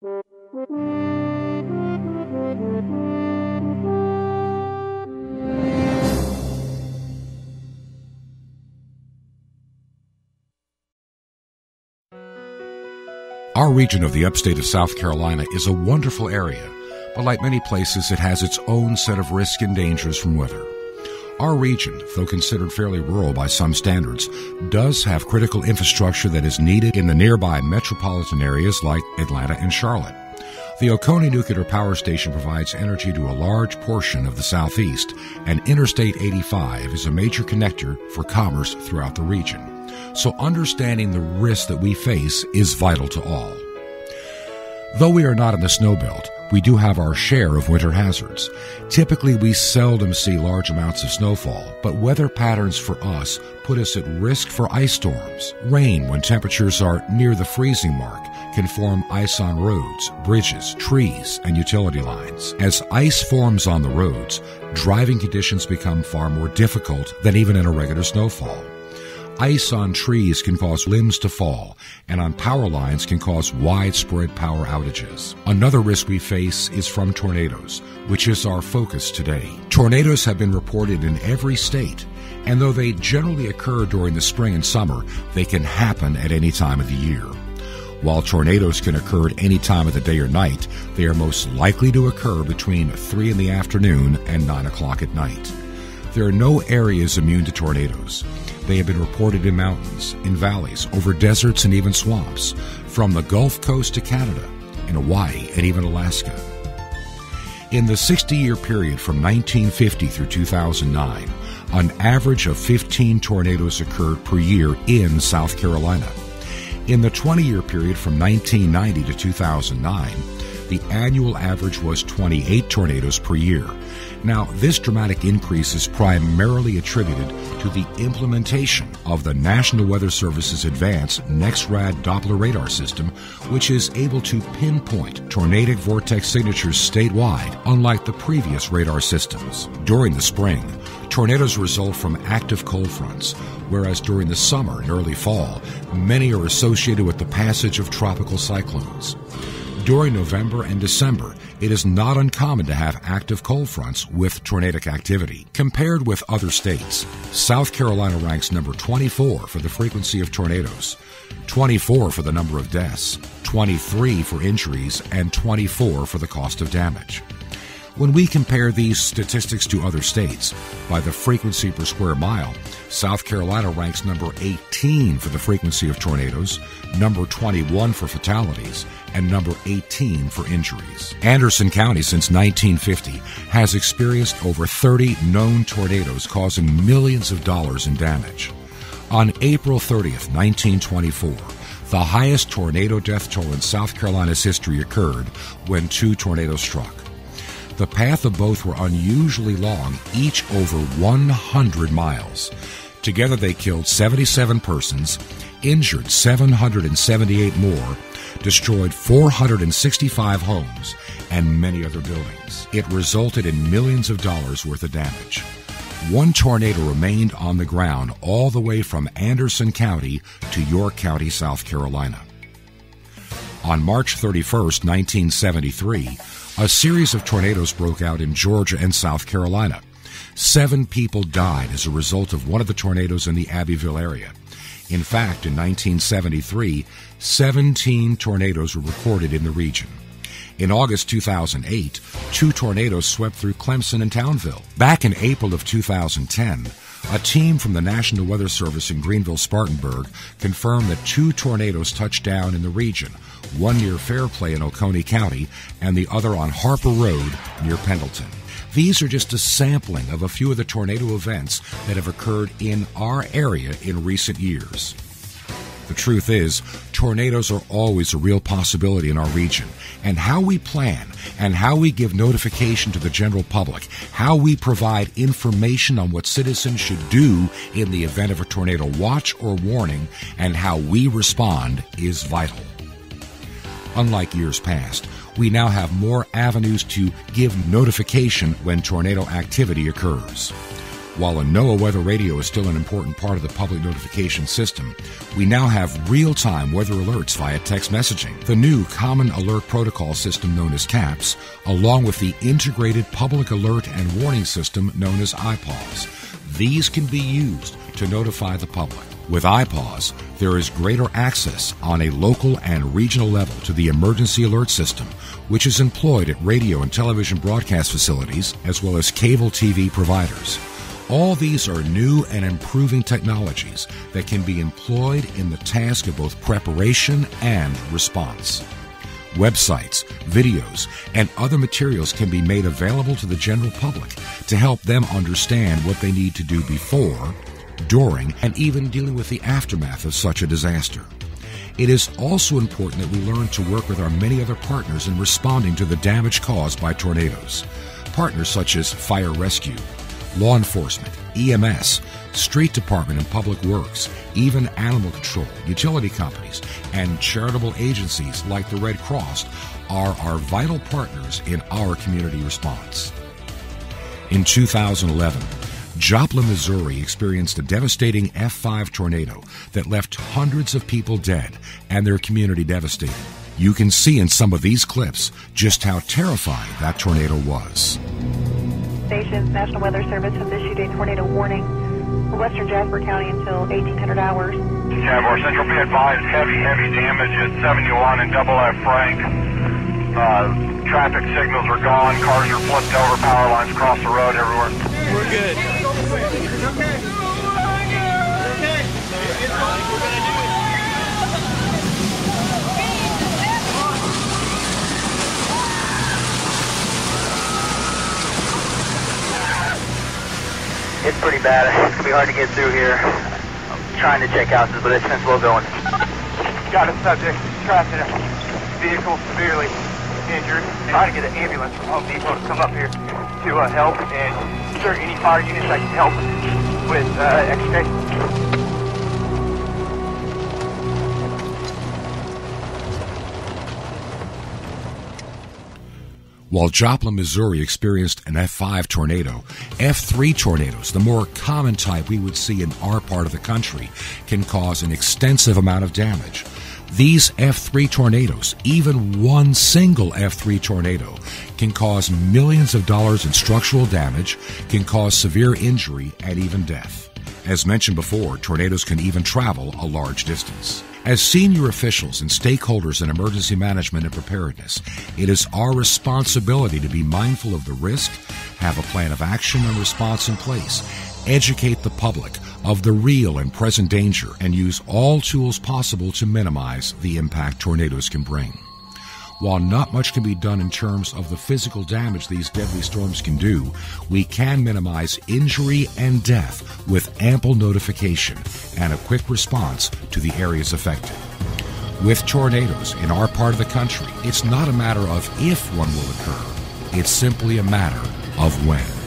Our region of the upstate of South Carolina is a wonderful area, but like many places, it has its own set of risks and dangers from weather. Our region, though considered fairly rural by some standards, does have critical infrastructure that is needed in the nearby metropolitan areas like Atlanta and Charlotte. The Oconee Nuclear Power Station provides energy to a large portion of the Southeast, and Interstate 85 is a major connector for commerce throughout the region. So understanding the risks that we face is vital to all. Though we are not in the snow belt, we do have our share of winter hazards. Typically, we seldom see large amounts of snowfall, but weather patterns for us put us at risk for ice storms. Rain, when temperatures are near the freezing mark, can form ice on roads, bridges, trees, and utility lines. As ice forms on the roads, driving conditions become far more difficult than even in a regular snowfall. Ice on trees can cause limbs to fall, and on power lines can cause widespread power outages. Another risk we face is from tornadoes, which is our focus today. Tornadoes have been reported in every state, and though they generally occur during the spring and summer, they can happen at any time of the year. While tornadoes can occur at any time of the day or night, they are most likely to occur between 3 in the afternoon and 9 o'clock at night. There are no areas immune to tornadoes. They have been reported in mountains, in valleys, over deserts and even swamps, from the Gulf Coast to Canada, in Hawaii, and even Alaska. In the 60-year period from 1950 through 2009, an average of 15 tornadoes occurred per year in South Carolina. In the 20-year period from 1990 to 2009, the annual average was 28 tornadoes per year. Now, this dramatic increase is primarily attributed to the implementation of the National Weather Service's advanced NEXRAD Doppler radar system, which is able to pinpoint tornadic vortex signatures statewide, unlike the previous radar systems. During the spring, tornadoes result from active cold fronts, whereas during the summer and early fall, many are associated with the passage of tropical cyclones. During November and December, it is not uncommon to have active cold fronts with tornadic activity. Compared with other states, South Carolina ranks number 24 for the frequency of tornadoes, 24 for the number of deaths, 23 for injuries, and 24 for the cost of damage. When we compare these statistics to other states, by the frequency per square mile, South Carolina ranks number 18 for the frequency of tornadoes, number 21 for fatalities, and number 18 for injuries. Anderson County, since 1950, has experienced over 30 known tornadoes causing millions of dollars in damage. On April 30th, 1924, the highest tornado death toll in South Carolina's history occurred when 2 tornadoes struck. The path of both were unusually long, each over 100 miles. Together they killed 77 persons, injured 778 more, destroyed 465 homes, and many other buildings. It resulted in millions of dollars worth of damage. 1 tornado remained on the ground all the way from Anderson County to York County, South Carolina. On March 31st, 1973, a series of tornadoes broke out in Georgia and South Carolina. 7 people died as a result of one of the tornadoes in the Abbeville area. In fact, in 1973, 17 tornadoes were recorded in the region. In August 2008, 2 tornadoes swept through Clemson and Townville. Back in April of 2010, a team from the National Weather Service in Greenville-Spartanburg confirmed that 2 tornadoes touched down in the region, one near Fairplay in Oconee County and the other on Harper Road near Pendleton. These are just a sampling of a few of the tornado events that have occurred in our area in recent years. The truth is, tornadoes are always a real possibility in our region, and how we plan and how we give notification to the general public, how we provide information on what citizens should do in the event of a tornado watch or warning, and how we respond is vital. Unlike years past, we now have more avenues to give notification when tornado activity occurs. While a NOAA weather radio is still an important part of the public notification system, we now have real-time weather alerts via text messaging. The new Common Alert Protocol system known as CAPS, along with the Integrated Public Alert and Warning System known as IPAWS. These can be used to notify the public. With IPAWS, there is greater access on a local and regional level to the emergency alert system, which is employed at radio and television broadcast facilities as well as cable TV providers. All these are new and improving technologies that can be employed in the task of both preparation and response. Websites, videos, and other materials can be made available to the general public to help them understand what they need to do before, during, and even dealing with the aftermath of such a disaster. It is also important that we learn to work with our many other partners in responding to the damage caused by tornadoes. Partners such as fire rescue, law enforcement, EMS, street department and public works, even animal control, utility companies, and charitable agencies like the Red Cross are our vital partners in our community response. In 2011, Joplin, Missouri experienced a devastating F5 tornado that left hundreds of people dead and their community devastated. You can see in some of these clips just how terrifying that tornado was. Stations, National Weather Service has issued a tornado warning for western Jasper County until 1800 hours. Jaguar Central, be advised, heavy damage at 71 and Double F Frank. Traffic signals are gone, cars are flipped over, power lines across the road everywhere. We're good. It's pretty bad. It's going to be hard to get through here. I'm trying to check houses, but it's been slow going. Got a subject trapped in a vehicle, severely injured. Trying to get an ambulance from Home Depot to come up here to help, and is there any fire units I can help with extrication? While Joplin, Missouri experienced an F5 tornado, F3 tornadoes, the more common type we would see in our part of the country, can cause an extensive amount of damage. These F3 tornadoes, even one single F3 tornado, can cause millions of dollars in structural damage, can cause severe injury, and even death. As mentioned before, tornadoes can even travel a large distance. As senior officials and stakeholders in emergency management and preparedness, it is our responsibility to be mindful of the risk, have a plan of action and response in place, educate the public of the real and present danger, and use all tools possible to minimize the impact tornadoes can bring. While not much can be done in terms of the physical damage these deadly storms can do, we can minimize injury and death with ample notification and a quick response to the areas affected. With tornadoes in our part of the country, it's not a matter of if one will occur, it's simply a matter of when.